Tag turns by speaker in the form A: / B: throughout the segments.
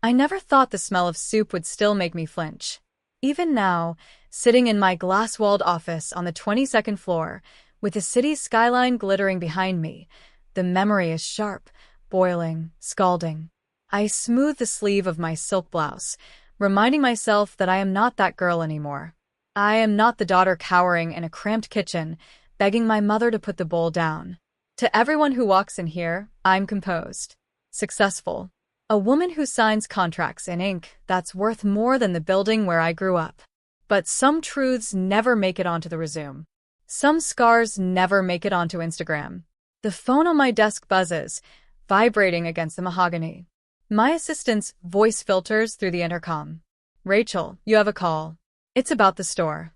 A: I never thought the smell of soup would still make me flinch. Even now, sitting in my glass-walled office on the 22nd floor, with the city's skyline glittering behind me, the memory is sharp, boiling, scalding. I smooth the sleeve of my silk blouse, reminding myself that I am not that girl anymore. I am not the daughter cowering in a cramped kitchen, begging my mother to put the bowl down. To everyone who walks in here, I'm composed, successful. A woman who signs contracts in ink that's worth more than the building where I grew up. But some truths never make it onto the resume. Some scars never make it onto Instagram. The phone on my desk buzzes, vibrating against the mahogany. My assistant's voice filters through the intercom. "Rachel, you have a call. It's about the store."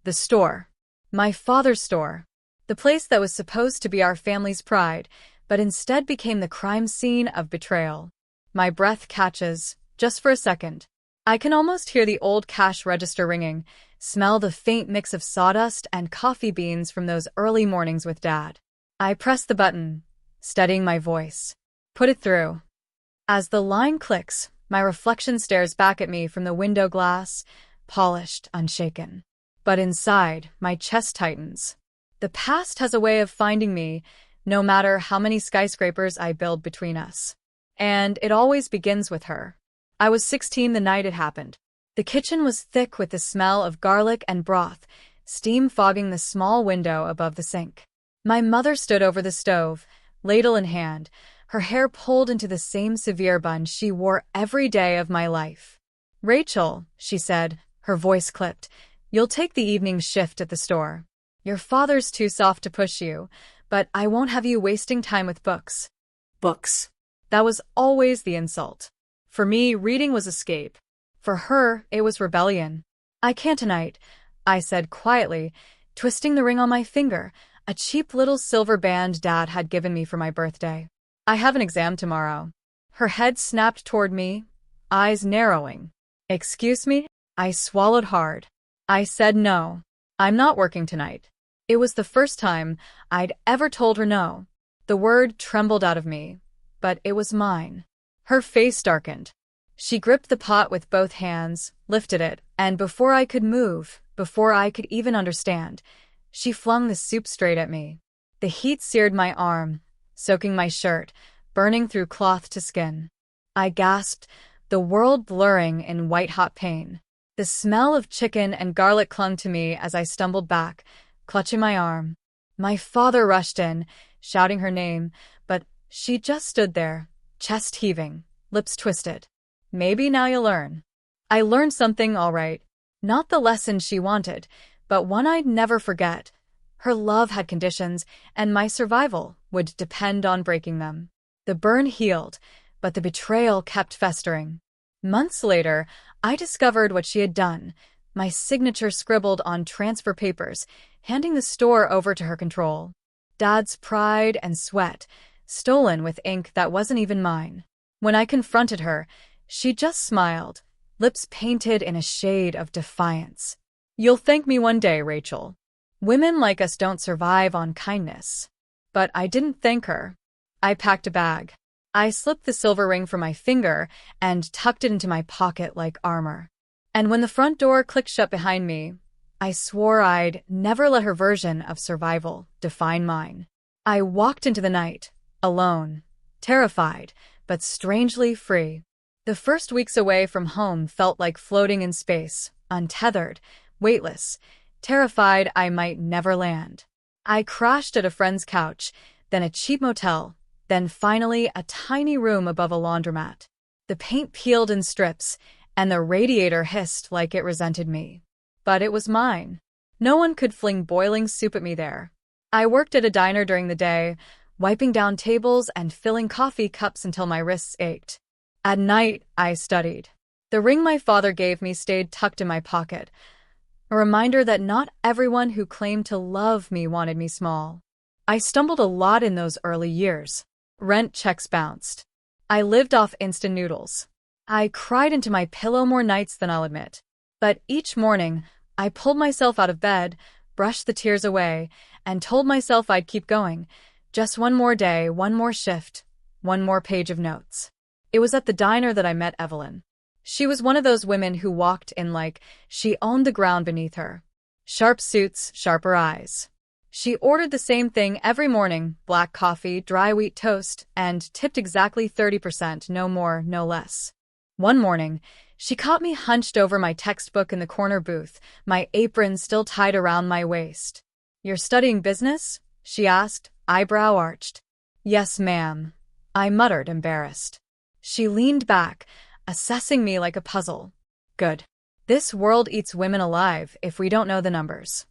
A: The store. My father's store. The place that was supposed to be our family's pride, but instead became the crime scene of betrayal. My breath catches, just for a second. I can almost hear the old cash register ringing, smell the faint mix of sawdust and coffee beans from those early mornings with Dad. I press the button, steadying my voice. "Put it through." As the line clicks, my reflection stares back at me from the window glass, polished, unshaken. But inside, my chest tightens. The past has a way of finding me, no matter how many skyscrapers I build between us. And it always begins with her. I was 16 the night it happened. The kitchen was thick with the smell of garlic and broth, steam fogging the small window above the sink. My mother stood over the stove, ladle in hand, her hair pulled into the same severe bun she wore every day of my life. "Rachel," she said, her voice clipped, "you'll take the evening shift at the store. Your father's too soft to push you, but I won't have you wasting time with books." Books. That was always the insult. For me, reading was escape. For her, it was rebellion. "I can't tonight," I said quietly, twisting the ring on my finger, a cheap little silver band Dad had given me for my birthday. "I have an exam tomorrow." Her head snapped toward me, eyes narrowing. "Excuse me?" I swallowed hard. I said no. "I'm not working tonight." It was the first time I'd ever told her no. The word trembled out of me, but it was mine. Her face darkened. She gripped the pot with both hands, lifted it, and before I could move, before I could even understand, she flung the soup straight at me. The heat seared my arm, soaking my shirt, burning through cloth to skin. I gasped, the world blurring in white-hot pain. The smell of chicken and garlic clung to me as I stumbled back, clutching my arm. My father rushed in, shouting her name, but she just stood there, chest heaving, lips twisted. "Maybe now you'll learn." I learned something, all right. Not the lesson she wanted, but one I'd never forget. Her love had conditions, and my survival would depend on breaking them. The burn healed, but the betrayal kept festering. Months later, I discovered what she had done, my signature scribbled on transfer papers, handing the store over to her control. Dad's pride and sweat, stolen with ink that wasn't even mine. When I confronted her, she just smiled, lips painted in a shade of defiance. "You'll thank me one day, Rachel. Women like us don't survive on kindness." But I didn't thank her. I packed a bag. I slipped the silver ring from my finger and tucked it into my pocket like armor. And when the front door clicked shut behind me, I swore I'd never let her version of survival define mine. I walked into the night, alone, terrified, but strangely free. The first weeks away from home felt like floating in space, untethered, weightless, terrified I might never land. I crashed at a friend's couch, then a cheap motel, then finally a tiny room above a laundromat. The paint peeled in strips, and the radiator hissed like it resented me. But it was mine. No one could fling boiling soup at me there. I worked at a diner during the day, wiping down tables and filling coffee cups until my wrists ached. At night, I studied. The ring my father gave me stayed tucked in my pocket, a reminder that not everyone who claimed to love me wanted me small. I stumbled a lot in those early years. Rent checks bounced. I lived off instant noodles. I cried into my pillow more nights than I'll admit. But each morning, I pulled myself out of bed, brushed the tears away, and told myself I'd keep going. Just one more day, one more shift, one more page of notes. It was at the diner that I met Evelyn. She was one of those women who walked in like she owned the ground beneath her. Sharp suits, sharper eyes. She ordered the same thing every morning, black coffee, dry wheat toast, and tipped exactly 30%, no more, no less. One morning, she caught me hunched over my textbook in the corner booth, my apron still tied around my waist. "You're studying business?" she asked, eyebrow arched. "Yes, ma'am," I muttered, embarrassed. She leaned back, assessing me like a puzzle. "Good. This world eats women alive if we don't know the numbers."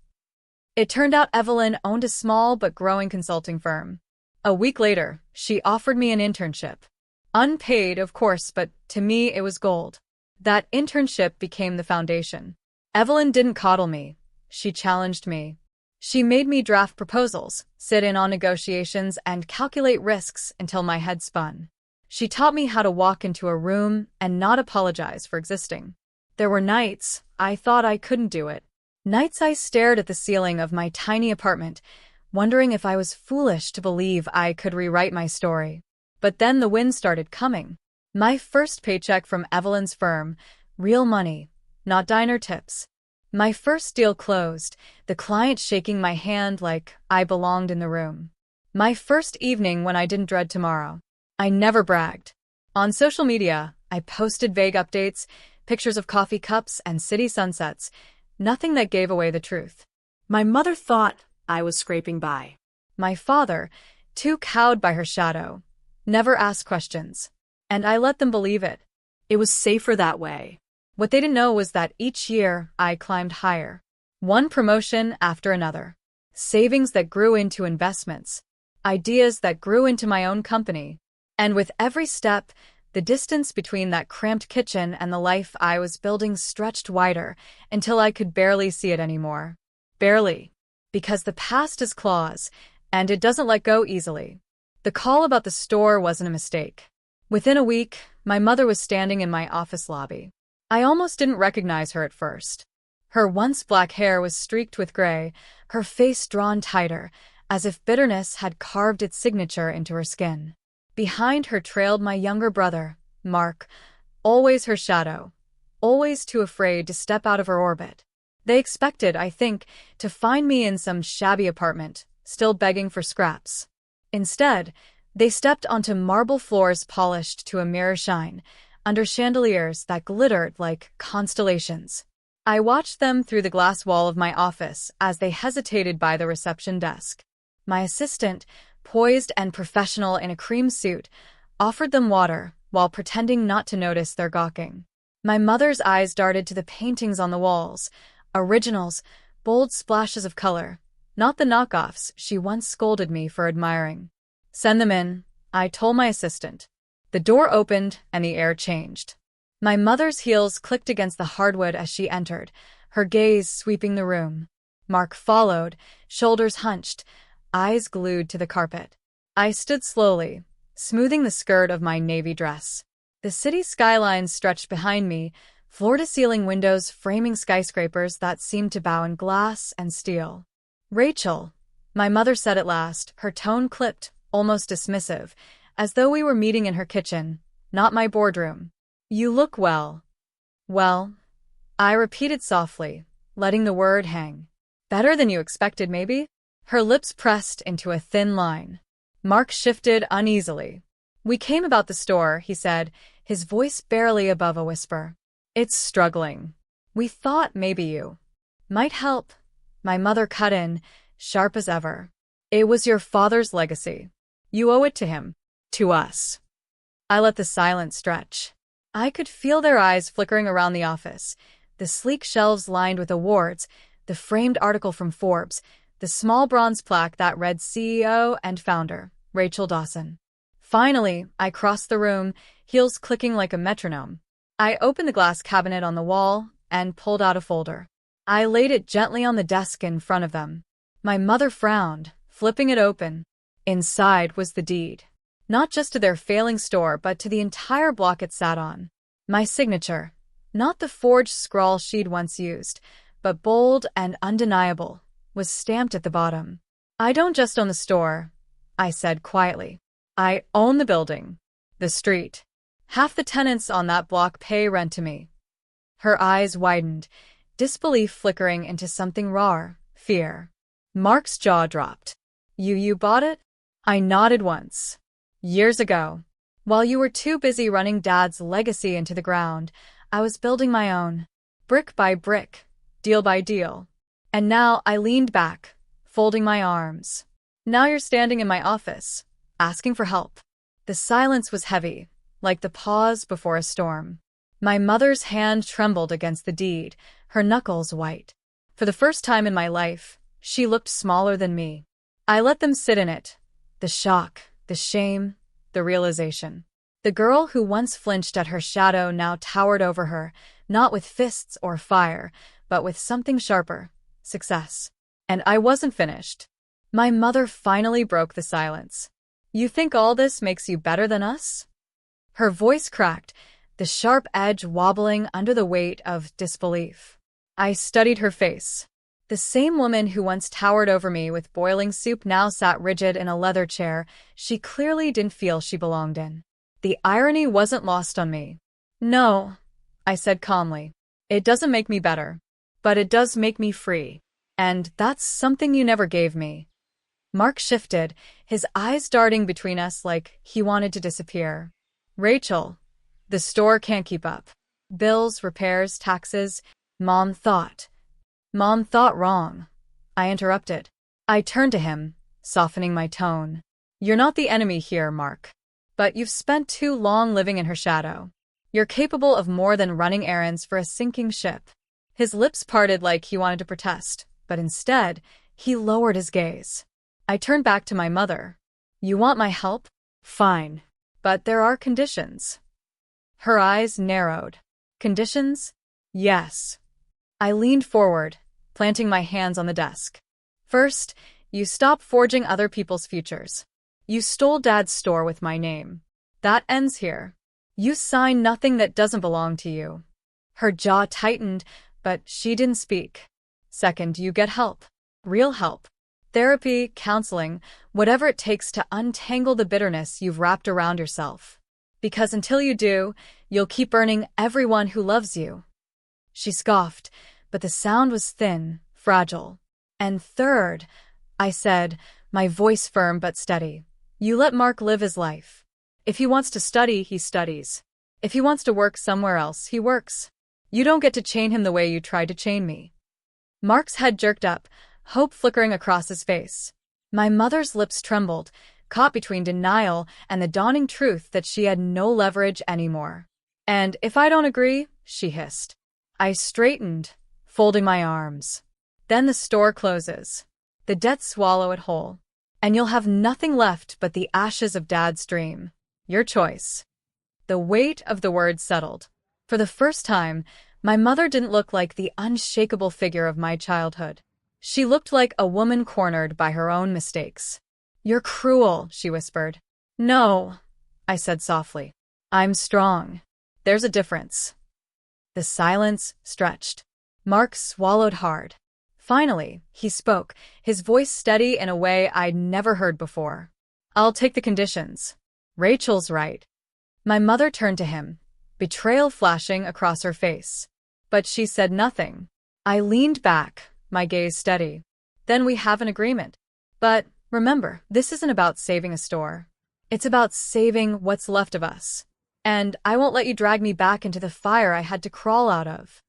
A: It turned out Evelyn owned a small but growing consulting firm. A week later, she offered me an internship. Unpaid, of course, but to me it was gold. That internship became the foundation. Evelyn didn't coddle me. She challenged me. She made me draft proposals, sit in on negotiations, and calculate risks until my head spun. She taught me how to walk into a room and not apologize for existing. There were nights I thought I couldn't do it. Nights I stared at the ceiling of my tiny apartment, wondering if I was foolish to believe I could rewrite my story. But then the wind started coming. My first paycheck from Evelyn's firm, real money, not diner tips. My first deal closed, the client shaking my hand like I belonged in the room. My first evening when I didn't dread tomorrow. I never bragged. On social media, I posted vague updates, pictures of coffee cups and city sunsets, nothing that gave away the truth. My mother thought I was scraping by. My father, too cowed by her shadow, never asked questions. And I let them believe it. It was safer that way. What they didn't know was that each year I climbed higher. One promotion after another. Savings that grew into investments. Ideas that grew into my own company. And with every step, the distance between that cramped kitchen and the life I was building stretched wider until I could barely see it anymore. Barely. Because the past is claws, and it doesn't let go easily. The call about the store wasn't a mistake. Within a week, my mother was standing in my office lobby. I almost didn't recognize her at first. Her once black hair was streaked with gray, her face drawn tighter, as if bitterness had carved its signature into her skin. Behind her trailed my younger brother, Mark, always her shadow, always too afraid to step out of her orbit. They expected, I think, to find me in some shabby apartment, still begging for scraps. Instead, they stepped onto marble floors polished to a mirror shine, under chandeliers that glittered like constellations. I watched them through the glass wall of my office as they hesitated by the reception desk. My assistant, poised and professional in a cream suit, offered them water while pretending not to notice their gawking. My mother's eyes darted to the paintings on the walls, originals, bold splashes of color, not the knockoffs she once scolded me for admiring. "Send them in," I told my assistant. The door opened and the air changed. My mother's heels clicked against the hardwood as she entered, her gaze sweeping the room. Mark followed, shoulders hunched, eyes glued to the carpet. I stood slowly, smoothing the skirt of my navy dress. The city skyline stretched behind me, floor-to-ceiling windows framing skyscrapers that seemed to bow in glass and steel. "Rachel," my mother said at last, her tone clipped, almost dismissive, as though we were meeting in her kitchen, not my boardroom. "You look well." "Well," I repeated softly, letting the word hang. "Better than you expected, maybe?" Her lips pressed into a thin line. Mark shifted uneasily. "We came about the store," he said, his voice barely above a whisper. "It's struggling. We thought maybe you might help." My mother cut in, sharp as ever. "It was your father's legacy. You owe it to him. To us." I let the silence stretch. I could feel their eyes flickering around the office, the sleek shelves lined with awards, the framed article from Forbes, the small bronze plaque that read CEO and founder, Rachel Dawson. Finally, I crossed the room, heels clicking like a metronome. I opened the glass cabinet on the wall and pulled out a folder. I laid it gently on the desk in front of them. My mother frowned, flipping it open. Inside was the deed. Not just to their failing store, but to the entire block it sat on. My signature. Not the forged scrawl she'd once used, but bold and undeniable, was stamped at the bottom. "I don't just own the store," I said quietly. "I own the building, the street, Half the tenants on that block pay rent to me. Her eyes widened, disbelief flickering into something raw, fear. Mark's jaw dropped. You bought it? I nodded once. Years ago. While you were too busy running Dad's legacy into the ground, I was building my own. Brick by brick, deal by deal. And now I leaned back, folding my arms. Now you're standing in my office, asking for help. The silence was heavy, like the pause before a storm. My mother's hand trembled against the deed, her knuckles white. For the first time in my life, she looked smaller than me. I let them sit in it. The shock, the shame, the realization. The girl who once flinched at her shadow now towered over her, not with fists or fire, but with something sharper, success. And I wasn't finished. My mother finally broke the silence. You think all this makes you better than us? Her voice cracked, the sharp edge wobbling under the weight of disbelief. I studied her face. The same woman who once towered over me with boiling soup now sat rigid in a leather chair she clearly didn't feel she belonged in. The irony wasn't lost on me. No, I said calmly. It doesn't make me better. But it does make me free. And that's something you never gave me. Mark shifted, his eyes darting between us like he wanted to disappear. Rachel, the store can't keep up. Bills, repairs, taxes. Mom thought wrong. I interrupted. I turned to him, softening my tone. You're not the enemy here, Mark. But you've spent too long living in her shadow. You're capable of more than running errands for a sinking ship. His lips parted like he wanted to protest, but instead, he lowered his gaze. I turned back to my mother. You want my help? Fine. But there are conditions. Her eyes narrowed. Conditions? Yes. I leaned forward, planting my hands on the desk. First, you stop forging other people's futures. You stole Dad's store with my name. That ends here. You sign nothing that doesn't belong to you. Her jaw tightened, but she didn't speak. Second, you get help. Real help. Therapy, counseling, whatever it takes to untangle the bitterness you've wrapped around yourself. Because until you do, you'll keep burning everyone who loves you. She scoffed, but the sound was thin, fragile. And third, I said, my voice firm but steady, you let Mark live his life. If he wants to study, he studies. If he wants to work somewhere else, he works. You don't get to chain him the way you tried to chain me. Mark's head jerked up, hope flickering across his face. My mother's lips trembled, caught between denial and the dawning truth that she had no leverage anymore. And if I don't agree, she hissed. I straightened, folding my arms. Then the store closes. The debts swallow it whole. And you'll have nothing left but the ashes of Dad's dream. Your choice. The weight of the words settled. For the first time, my mother didn't look like the unshakable figure of my childhood. She looked like a woman cornered by her own mistakes. You're cruel, she whispered. No, I said softly. I'm strong. There's a difference. The silence stretched. Mark swallowed hard. Finally, he spoke, his voice steady in a way I'd never heard before. I'll take the conditions. Rachel's right. My mother turned to him, betrayal flashing across her face. But she said nothing. I leaned back, my gaze steady. Then we have an agreement. But remember, this isn't about saving a store. It's about saving what's left of us. And I won't let you drag me back into the fire I had to crawl out of.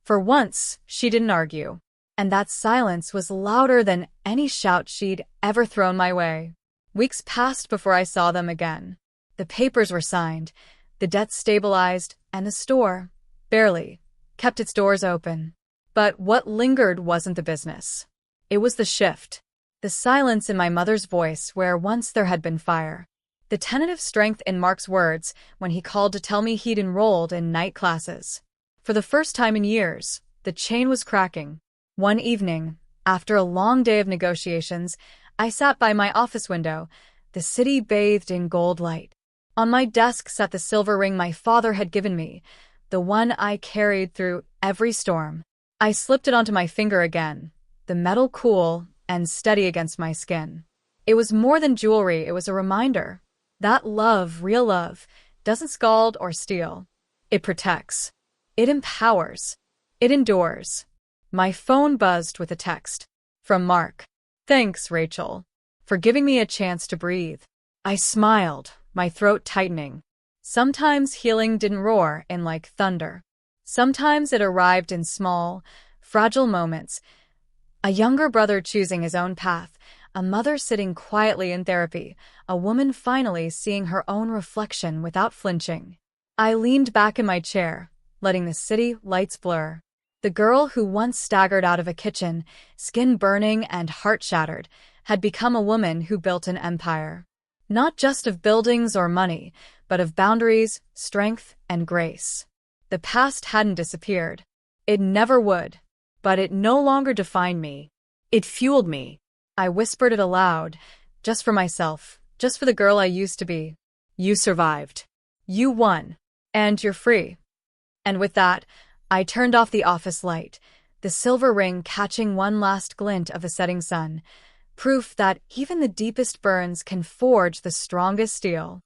A: For once, she didn't argue. And that silence was louder than any shout she'd ever thrown my way. Weeks passed before I saw them again. The papers were signed, the debts stabilized, and the store, barely, kept its doors open. But what lingered wasn't the business. It was the shift. The silence in my mother's voice where once there had been fire. The tentative strength in Mark's words when he called to tell me he'd enrolled in night classes. For the first time in years, the chain was cracking. One evening, after a long day of negotiations, I sat by my office window, the city bathed in gold light. On my desk sat the silver ring my father had given me, the one I carried through every storm. I slipped it onto my finger again, the metal cool and steady against my skin. It was more than jewelry, it was a reminder. That love, real love, doesn't scald or steal. It protects. It empowers. It endures. My phone buzzed with a text. From Mark. Thanks, Rachel, for giving me a chance to breathe. I smiled, my throat tightening. Sometimes healing didn't roar in like thunder. Sometimes it arrived in small, fragile moments. A younger brother choosing his own path, a mother sitting quietly in therapy, a woman finally seeing her own reflection without flinching. I leaned back in my chair, letting the city lights blur. The girl who once staggered out of a kitchen, skin burning and heart shattered, had become a woman who built an empire. Not just of buildings or money, but of boundaries, strength, and grace. The past hadn't disappeared. It never would. But it no longer defined me. It fueled me. I whispered it aloud, just for myself, just for the girl I used to be. You survived. You won. And you're free. And with that, I turned off the office light, the silver ring catching one last glint of the setting sun, proof that even the deepest burns can forge the strongest steel.